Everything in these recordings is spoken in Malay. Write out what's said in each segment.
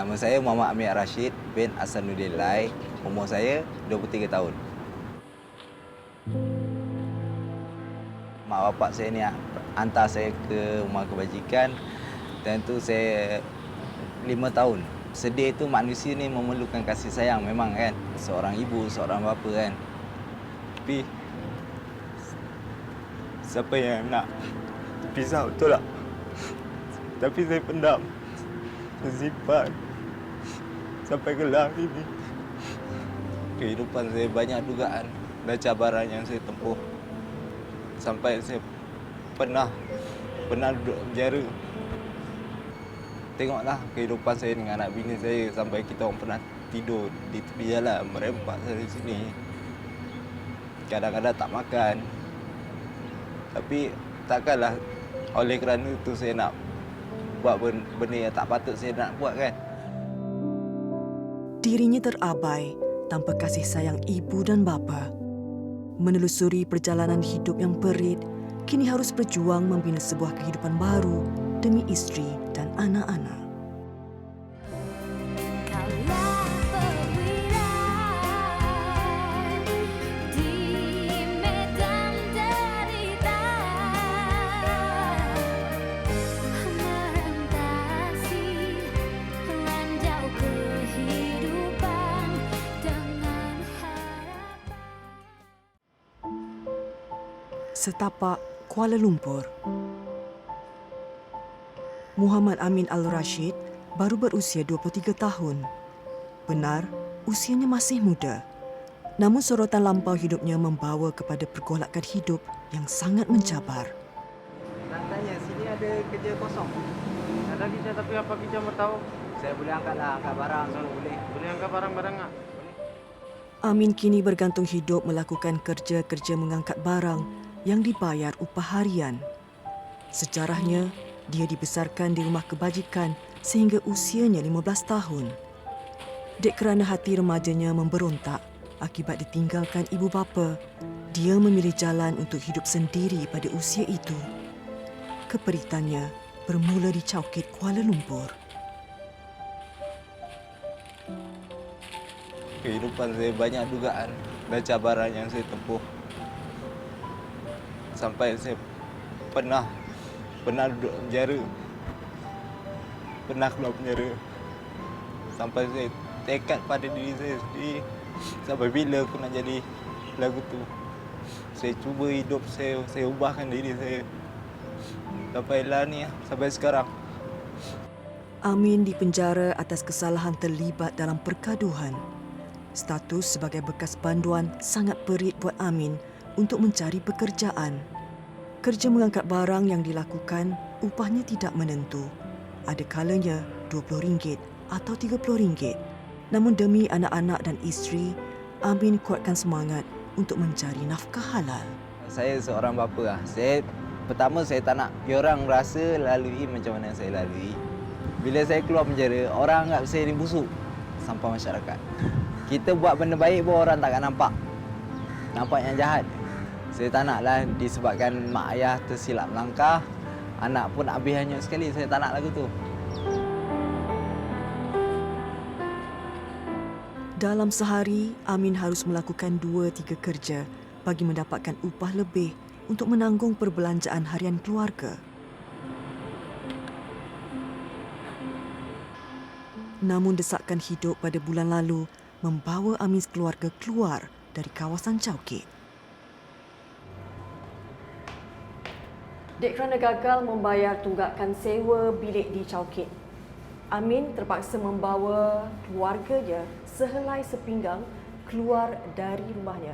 Nama saya Muhammad Amir Rashid bin Hasanuddin Lai. Umur saya 23 tahun. Mak bapak saya ni hantar saya ke rumah kebajikan. Dan tu saya 5 tahun. Sedih tu manusia ni memerlukan kasih sayang memang kan. Seorang ibu, seorang bapa kan. Tapi siapa yang nak pisah betul tak? Tapi saya pendam. Saya simpan sampai gelar ini. Kehidupan saya banyak dugaan dan cabaran yang saya tempuh. Sampai saya pernah duduk penjara. Tengoklah kehidupan saya dengan anak bini saya sampai kita orang pernah tidur di tepi jalan merempak dari sini. Kadang-kadang tak makan. Tapi takkanlah oleh kerana itu saya nak buat benda yang tak patut saya nak buat kan. Dirinya terabai tanpa kasih sayang ibu dan bapa. Menelusuri perjalanan hidup yang perit, kini harus berjuang membina sebuah kehidupan baru demi isteri dan anak-anak. Setapak, Kuala Lumpur. Muhammad Amin Al-Rashid baru berusia 23 tahun. Benar, usianya masih muda. Namun sorotan lampau hidupnya membawa kepada pergolakan hidup yang sangat mencabar. Nak tanya, sini ada kerja kosong? Ada kerja tapi apa kerja mau tahu? Saya boleh angkat barang, semua boleh. Boleh angkat barang-barang tak? Amin kini bergantung hidup melakukan kerja-kerja mengangkat barang yang dibayar upah harian. Sejarahnya, dia dibesarkan di rumah kebajikan sehingga usianya 15 tahun. Dek kerana hati remajanya memberontak akibat ditinggalkan ibu bapa, dia memilih jalan untuk hidup sendiri pada usia itu. Keperitannya bermula di Chowkit, Kuala Lumpur. Kehidupan saya banyak dugaan dan cabaran yang saya tempuh. Sampai saya pernah duduk penjara. Pernah keluar penjara. Sampai saya tekad pada diri saya sendiri. Sampai bila aku nak jadi lagu tu. Saya cuba hidup saya ubahkan diri saya. Sampailah ni, sampai sekarang. Amin dipenjara atas kesalahan terlibat dalam pergaduhan. Status sebagai bekas banduan sangat perit buat Amin untuk mencari pekerjaan. Kerja mengangkat barang yang dilakukan, upahnya tidak menentu. Ada kalanya RM20 atau RM30. Namun demi anak-anak dan isteri, Amin kuatkan semangat untuk mencari nafkah halal. Saya seorang bapa. Pertama saya tak nak diorang rasa lalui macam mana saya lalui. Bila saya keluar penjara, orang anggap saya ni busuk sampah masyarakat. Kita buat benda baik pun orang takkan nampak. Nampak yang jahat. Saya tak naklah disebabkan mak ayah tersilap langkah, anak pun habis hanyut sekali. Saya tak nak lagu tu. Dalam sehari, Amin harus melakukan 2-3 kerja bagi mendapatkan upah lebih untuk menanggung perbelanjaan harian keluarga. Namun desakan hidup pada bulan lalu membawa Amin keluarga keluar dari kawasan Chowkit. Dek kerana gagal membayar tunggakan sewa bilik di Chowkit, Amin terpaksa membawa keluarganya sehelai sepinggang keluar dari rumahnya.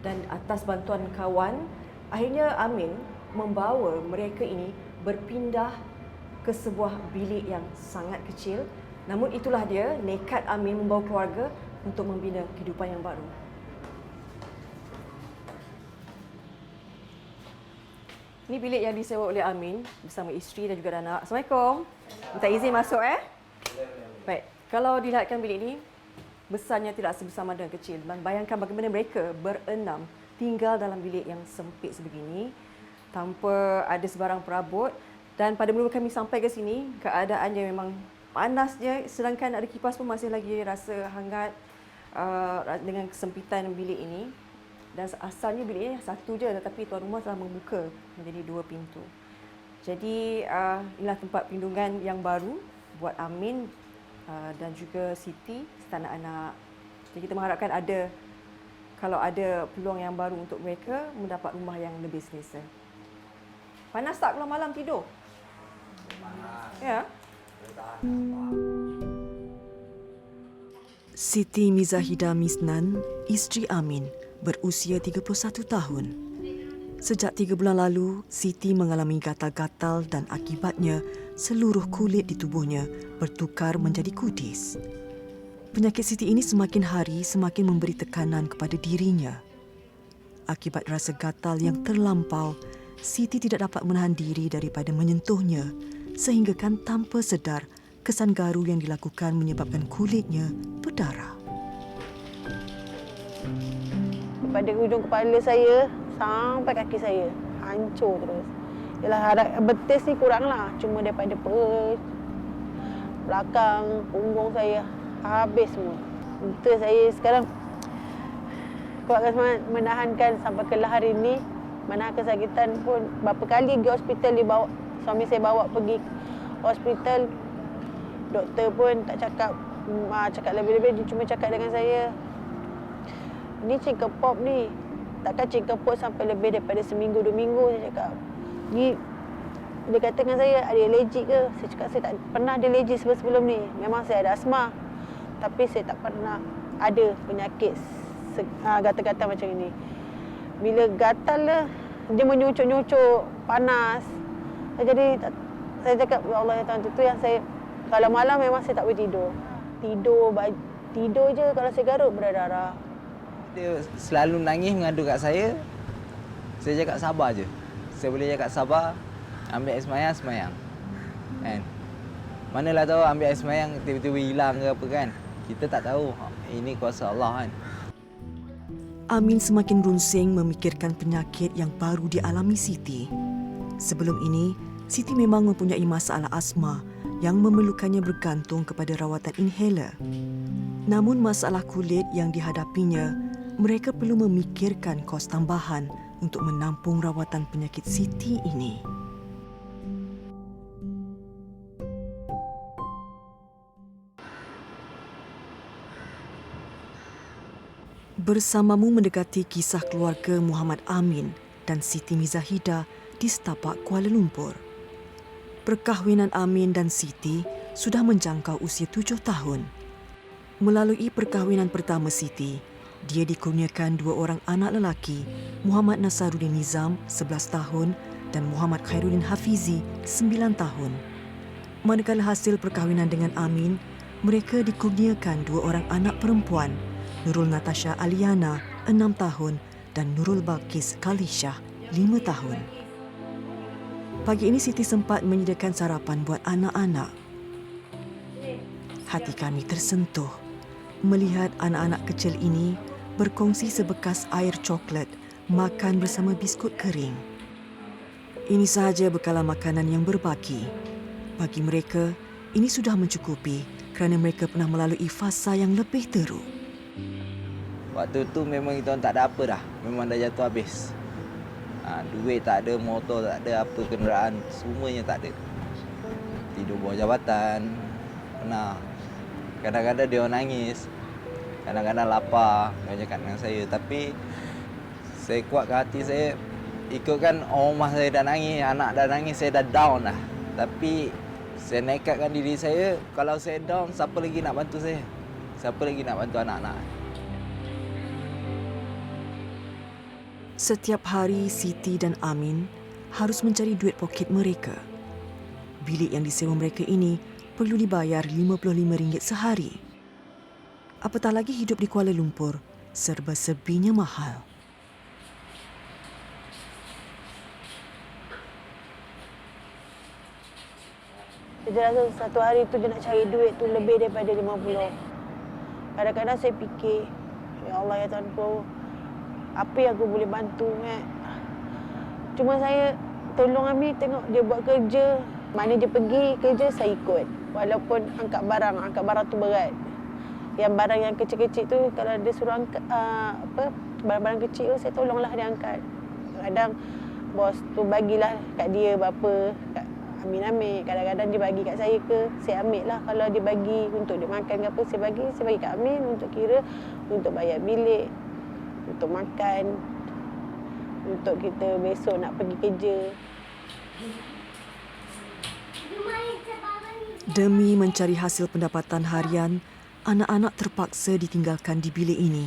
Dan atas bantuan kawan, akhirnya Amin membawa mereka ini berpindah ke sebuah bilik yang sangat kecil. Namun itulah dia, nekat Amin membawa keluarga untuk membina kehidupan yang baru. Ini bilik yang disewa oleh Amin bersama isteri dan juga anak. Assalamualaikum. Minta izin masuk Baik. Kalau dilihatkan bilik ini, besarnya tidak sebesar dengan kecil. Bayangkan bagaimana mereka berenam tinggal dalam bilik yang sempit sebegini tanpa ada sebarang perabot. Dan pada mula kami sampai ke sini, keadaannya memang panasnya, sedangkan ada kipas pun masih lagi rasa hangat dengan kesempitan bilik ini. Dan asalnya bilik ini satu je, tetapi tuan rumah telah membuka menjadi 2 pintu. Jadi inilah tempat perlindungan yang baru buat Amin dan juga Siti serta anak-anak. Jadi kita mengharapkan kalau ada peluang yang baru untuk mereka mendapat rumah yang lebih selesa. Panas tak kalau malam tidur? Panas. Ya. Siti Mizahida Misnan, isteri Amin, berusia 31 tahun. Sejak 3 bulan lalu, Siti mengalami gatal-gatal dan akibatnya seluruh kulit di tubuhnya bertukar menjadi kudis. Penyakit Siti ini semakin hari semakin memberi tekanan kepada dirinya. Akibat rasa gatal yang terlampau, Siti tidak dapat menahan diri daripada menyentuhnya sehinggakan tanpa sedar kesan garu yang dilakukan menyebabkan kulitnya berdarah. Daripada hujung kepala saya sampai kaki saya hancur terus. Yalah harap betis ni kuranglah, cuma daripada perut, belakang, punggung saya habis semua. Betul saya sekarang kuatkan semangat menahankan sampai ke hari ini. Mana kesakitan pun berapa kali pergi hospital dibawa, suami saya bawa pergi hospital. Doktor pun tak cakap lebih-lebih, dia cuma cakap dengan saya, ni chicken-pox ni. Takkan chicken-pox sampai lebih daripada seminggu, 2 minggu, saya cakap. Ni, dia kata dengan saya, ada alergik ke? Saya cakap, saya tak pernah ada alergik sebelum ni. Memang saya ada asma. Tapi saya tak pernah ada penyakit gatal-gatal macam ini. Bila gatal lah, dia menyucuk-nyucuk, panas. Jadi, saya cakap, ya Allah ya Tuhan, itu yang saya, kalau malam memang saya tak boleh tidur. Tidur je kalau saya garuk berdarah. Dia selalu nangis mengadu kat saya. Saya cakap sabar je. Saya boleh cakap sabar, ambil air semayang, semayang. Kan? Manalah tahu ambil air semayang tiba-tiba hilang ke apa kan. Kita tak tahu. Ini kuasa Allah kan. Amin semakin runsing memikirkan penyakit yang baru dialami Siti. Sebelum ini, Siti memang mempunyai masalah asma yang memerlukannya bergantung kepada rawatan inhaler. Namun masalah kulit yang dihadapinya, mereka perlu memikirkan kos tambahan untuk menampung rawatan penyakit Siti ini. Bersamamu mendekati kisah keluarga Muhammad Amin dan Siti Mizahida di setapak Kuala Lumpur. Perkahwinan Amin dan Siti sudah menjangkau usia 7 tahun. Melalui perkahwinan pertama Siti, dia dikurniakan 2 orang anak lelaki, Muhammad Nasaruddin Nizam 11 tahun dan Muhammad Khairuddin Hafizi 9 tahun. Manakala hasil perkahwinan dengan Amin, mereka dikurniakan 2 orang anak perempuan, Nurul Natasha Aliana 6 tahun dan Nurul Balkis Khalishah 5 tahun. Pagi ini Siti sempat menyediakan sarapan buat anak-anak. Hati kami tersentuh melihat anak-anak kecil ini berkongsi sebekas air coklat makan bersama biskut kering. Ini sahaja bekalan makanan yang berbaki. Bagi mereka, ini sudah mencukupi kerana mereka pernah melalui fasa yang lebih teruk. Waktu tu memang kita orang tak ada apa dah. Memang dah jatuh habis. Duit tak ada, motor tak ada, apa kenderaan, semuanya tak ada. Tidur bawah jabatan. Pernah. Kadang-kadang dia orang nangis. Kadang-kadang lapar. Dia cakap dengan saya. Tapi saya kuatkan hati saya. Ikutkan orang rumah saya dah nangis, anak dah nangis, saya dah down dah. Tapi saya nekatkan diri saya, kalau saya down, siapa lagi nak bantu saya? Siapa lagi nak bantu anak-anak? Setiap hari Siti dan Amin harus mencari duit poket mereka. Bilik yang disewa mereka ini perlu dibayar RM55 sehari. Apatah lagi hidup di Kuala Lumpur serba-serbinya mahal. Saya rasa satu hari tu dia nak cari duit tu lebih daripada 50. Kadang-kadang saya fikir, ya Allah ya Tuhanku, apa yang aku boleh bantu kan? Cuma saya tolong Amin, tengok dia buat kerja, mana dia pergi kerja saya ikut. Walaupun angkat barang tu berat. Yang barang yang kecil-kecil tu kalau dia suruh angkat barang-barang kecil tu saya tolonglah dia angkat. Kadang bos tu bagilah kat dia berapa, kat Amin ambil. Kadang-kadang dia bagi kat saya ke, saya ambil lah. Kalau dia bagi untuk dia makan ke apa, saya bagi kat Amin untuk kira, untuk bayar bilik, untuk makan, untuk kita besok nak pergi kerja. Demi mencari hasil pendapatan harian, anak-anak terpaksa ditinggalkan di bilik ini.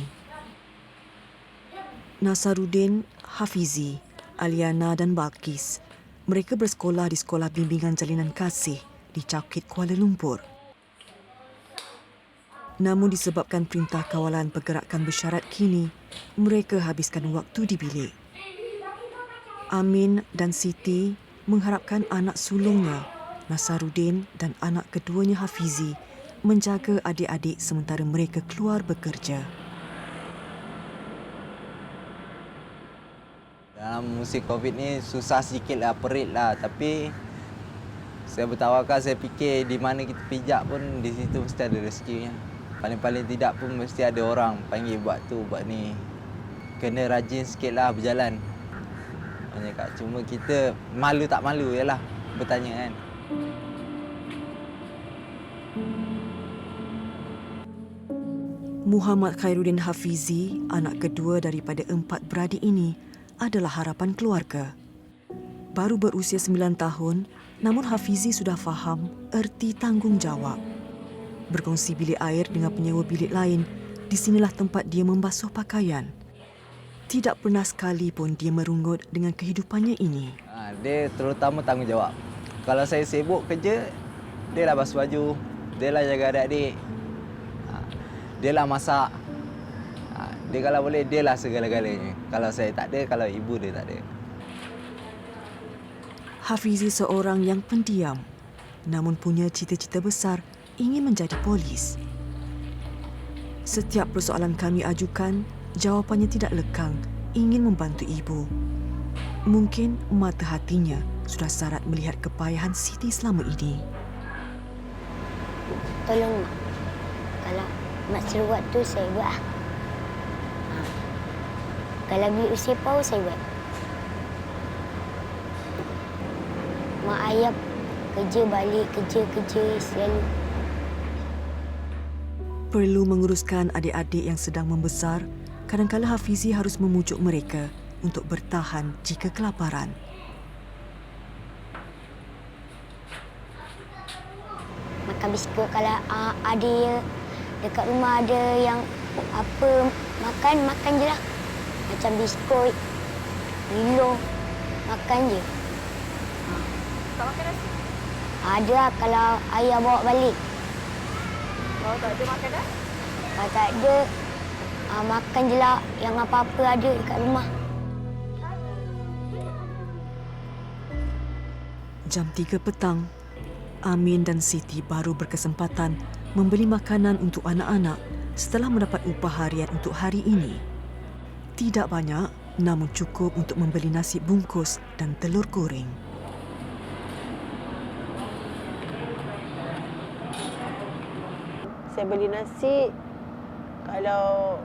Nasaruddin, Hafizi, Aliana dan Balkis. Mereka bersekolah di Sekolah Bimbingan Jalinan Kasih di Cawkit, Kuala Lumpur. Namun disebabkan Perintah Kawalan Pergerakan Bersyarat kini, mereka habiskan waktu di bilik. Amin dan Siti mengharapkan anak sulungnya, Nasaruddin dan anak keduanya Hafizi, menjaga adik-adik sementara mereka keluar bekerja. Dalam musim Covid ni susah sikit lah, perit lah. Tapi saya bertawakal, saya fikir di mana kita pijak pun di situ mesti ada rezekinya. Paling-paling tidak pun mesti ada orang panggil buat tu, buat ni. Kena rajin sikit lah berjalan. Cuma kita malu tak malu je lah bertanya kan. Muhammad Khairuddin Hafizi, anak kedua daripada 4 beradik ini, adalah harapan keluarga. Baru berusia 9 tahun, namun Hafizi sudah faham erti tanggungjawab. Berkongsi bilik air dengan penyewa bilik lain, di sinilah tempat dia membasuh pakaian. Tidak pernah sekali pun dia merungut dengan kehidupannya ini. Dia terutama tanggungjawab. Kalau saya sibuk kerja, dia lah basuh baju, dia lah jaga adik-adik, dia lah masak. Dia kalau boleh, dia lah segala-galanya. Kalau saya tak ada, kalau ibu dia tak ada. Hafizi seorang yang pendiam, namun punya cita-cita besar ingin menjadi polis. Setiap persoalan kami ajukan, jawapannya tidak lekang, ingin membantu ibu. Mungkin mata hatinya sudah sarat melihat kepayahan Siti selama ini. Tolong mak. Kalau mak suruh buat tu, saya buat lah. Kalau bilik usia pau, saya buat. Mak ayah kerja balik, kerja selalu. Perlu menguruskan adik-adik yang sedang membesar, kadang-kala Hafizi harus memujuk mereka untuk bertahan jika kelaparan. Makan biskut kalau ada dekat rumah ada yang apa makan je lah. Macam biskut, Milo, makan je. Tak makan nasi? Ada lah kalau ayah bawa balik. Kalau tak ada makanan? Kalau tak ada, makan je lah yang apa-apa ada dekat rumah. Jam 3 petang, Amin dan Siti baru berkesempatan membeli makanan untuk anak-anak setelah mendapat upah harian untuk hari ini. Tidak banyak, namun cukup untuk membeli nasi bungkus dan telur goreng. Saya beli nasi, kalau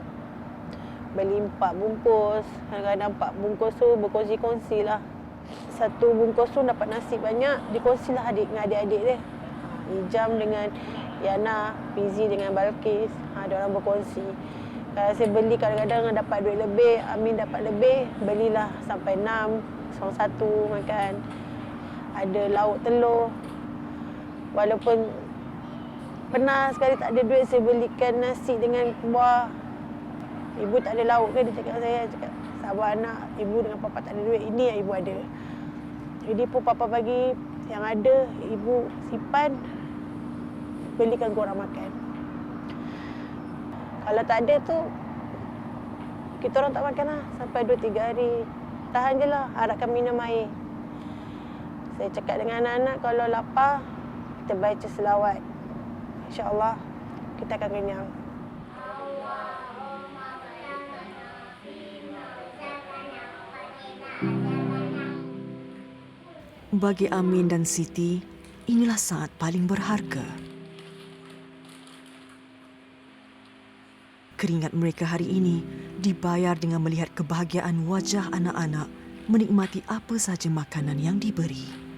beli 4 bungkus, kadang-kadang 4 bungkus tu berkongsi-kongsi lah. 1 bungkus tu dapat nasi banyak, dikongsilah dengan adik-adik dia. Ijam dengan Yana, Fizi dengan Balkis, ada orang berkongsi. Kalau saya beli kadang-kadang dapat duit lebih, Amin dapat lebih, belilah sampai 6, seorang 1 makan. Ada lauk telur. Walaupun pernah sekali tak ada duit, saya belikan nasi dengan kuah. Ibu tak ada lauk ke? Dia cakap saya, cakap sabar anak, ibu dengan papa tak ada duit, ini yang ibu ada. Jadi pun papa bagi yang ada, ibu simpan, belikan korang makan. Kalau tak ada tu, kita orang tak makan lah sampai 2-3 hari. Tahan je lah, harapkan minum air. Saya cakap dengan anak-anak, kalau lapar, kita baca selawat. InsyaAllah, kita akan kenyang. Bagi Amin dan Siti, inilah saat paling berharga. Keringat mereka hari ini dibayar dengan melihat kebahagiaan wajah anak-anak menikmati apa sahaja makanan yang diberi.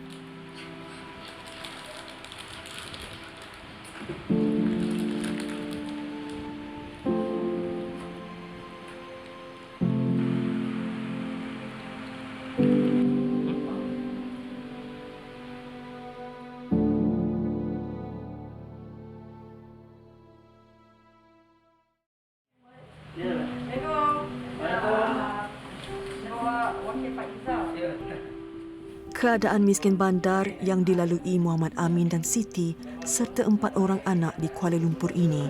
Keadaan miskin bandar yang dilalui Muhammad Amin dan Siti serta 4 orang anak di Kuala Lumpur ini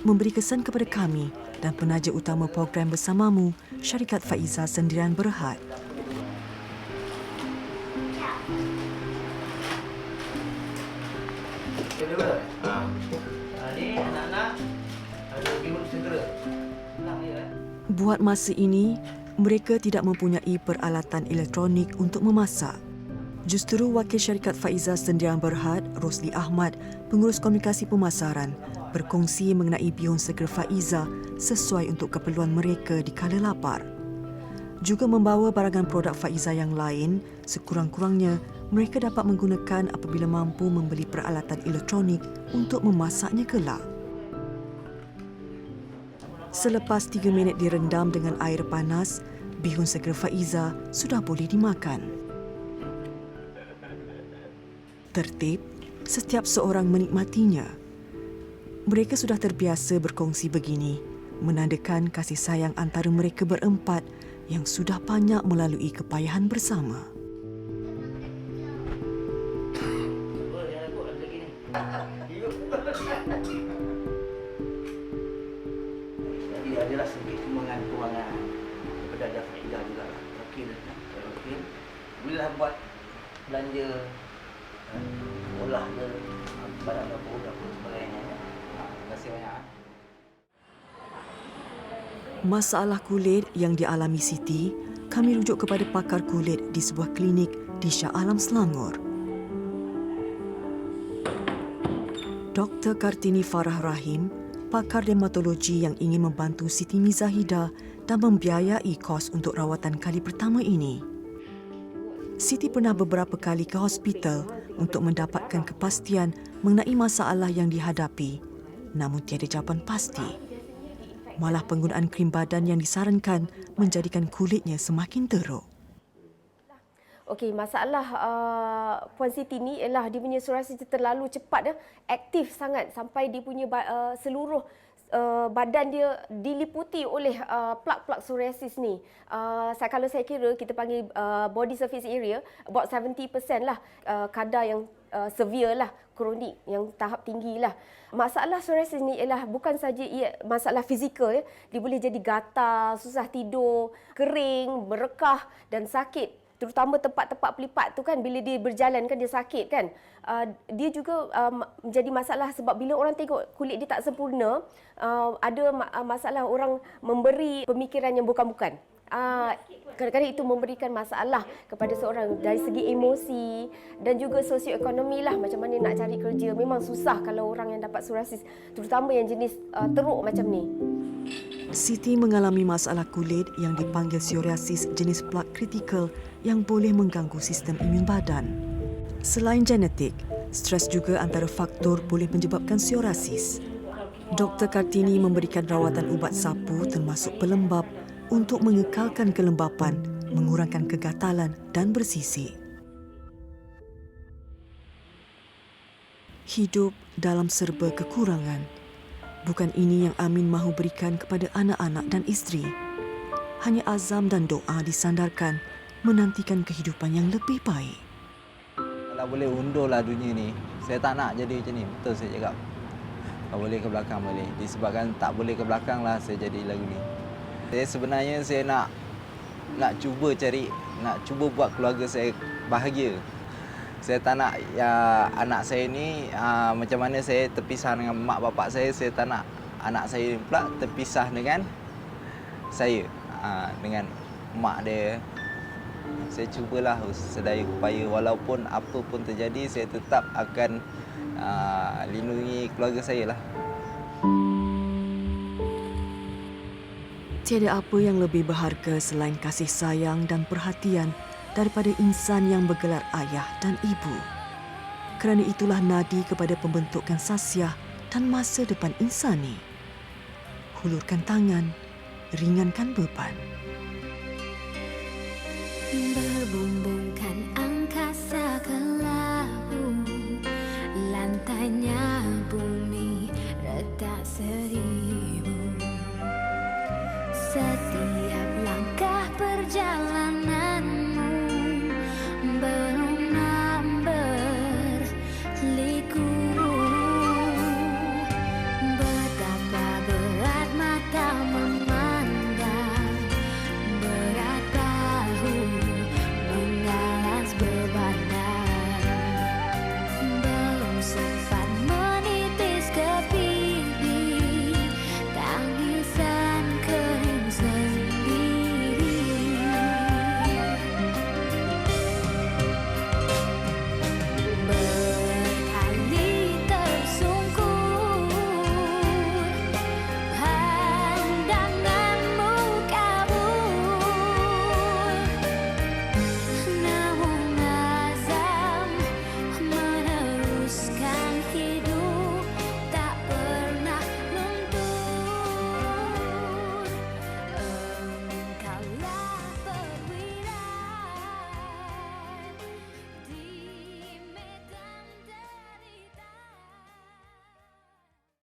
memberi kesan kepada kami dan penaja utama program Bersamamu, Syarikat Faizah Sendirian Berhad. Buat masa ini, mereka tidak mempunyai peralatan elektronik untuk memasak. Justru Wakil Syarikat Faizah Sendirian Berhad, Rosli Ahmad, pengurus komunikasi pemasaran, berkongsi mengenai bihun segera Faizah sesuai untuk keperluan mereka di kala lapar. Juga membawa barangan produk Faizah yang lain, sekurang-kurangnya mereka dapat menggunakan apabila mampu membeli peralatan elektronik untuk memasaknya kelak. Selepas 3 minit direndam dengan air panas, bihun segera Faizah sudah boleh dimakan. Tertib, setiap seorang menikmatinya. Mereka sudah terbiasa berkongsi begini, menandakan kasih sayang antara mereka berempat yang sudah banyak melalui kepayahan bersama. Jadi adalah sedikit kewangan kepada Faizah juga lah. Wakil. Bila buat belanja olah ke barang dapur dan sebagainya. Terima kasih banyak. Masalah kulit yang dialami Siti, kami rujuk kepada pakar kulit di sebuah klinik di Shah Alam, Selangor. Dr. Kartini Farah Rahim, pakar dermatologi yang ingin membantu Siti Mizahidah dan membiayai kos untuk rawatan kali pertama ini. Siti pernah beberapa kali ke hospital untuk mendapatkan kepastian mengenai masalah yang dihadapi, namun tiada jawapan pasti. Malah penggunaan krim badan yang disarankan menjadikan kulitnya semakin teruk. Okey, masalah Puan Siti ni ialah dia punya psoriasis terlalu cepat dah, aktif sangat sampai dia punya seluruh badan dia diliputi oleh plak-plak psoriasis ni. Kalau saya kira kita panggil body surface area about 70% lah kadar yang severe lah, kronik yang tahap tinggi lah. Masalah psoriasis ni ialah bukan saja masalah fizikal ya. Dia boleh jadi gatal, susah tidur, kering, berekah dan sakit. Terutama tempat-tempat pelipat tu kan, bila dia berjalan kan dia sakit kan. Dia juga menjadi masalah sebab bila orang tengok kulit dia tak sempurna, ada masalah orang memberi pemikiran yang bukan-bukan. Kadang-kadang itu memberikan masalah kepada seorang dari segi emosi dan juga sosioekonomi lah, macam mana nak cari kerja. Memang susah kalau orang yang dapat psoriasis, terutama yang jenis teruk macam ni. Siti mengalami masalah kulit yang dipanggil psoriasis jenis plak kritikal yang boleh mengganggu sistem imun badan. Selain genetik, stres juga antara faktor boleh menyebabkan psoriasis. Dr. Kartini memberikan rawatan ubat sapu termasuk pelembap untuk mengekalkan kelembapan, mengurangkan kegatalan dan bersisik. Hidup dalam serba kekurangan. Bukan ini yang Amin mahu berikan kepada anak-anak dan isteri. Hanya azam dan doa disandarkan menantikan kehidupan yang lebih baik. Kalau boleh undurlah dunia ni, saya tak nak jadi macam ni. Betul saya cakap. Kalau boleh ke belakang boleh. Disebabkan tak boleh ke belakang lah saya jadi lagu ni. Saya nak cuba buat keluarga saya bahagia. Saya tak nak anak saya ni macam mana saya terpisah dengan mak bapak saya tak nak anak saya pula terpisah dengan saya, dengan mak dia. Saya cubalah sedaya upaya, walaupun apa pun terjadi, saya tetap akan lindungi keluarga saya lah. Tiada apa yang lebih berharga selain kasih sayang dan perhatian daripada insan yang bergelar ayah dan ibu. Kerana itulah nadi kepada pembentukan sasiah dan masa depan insani. Hulurkan tangan, ringankan beban.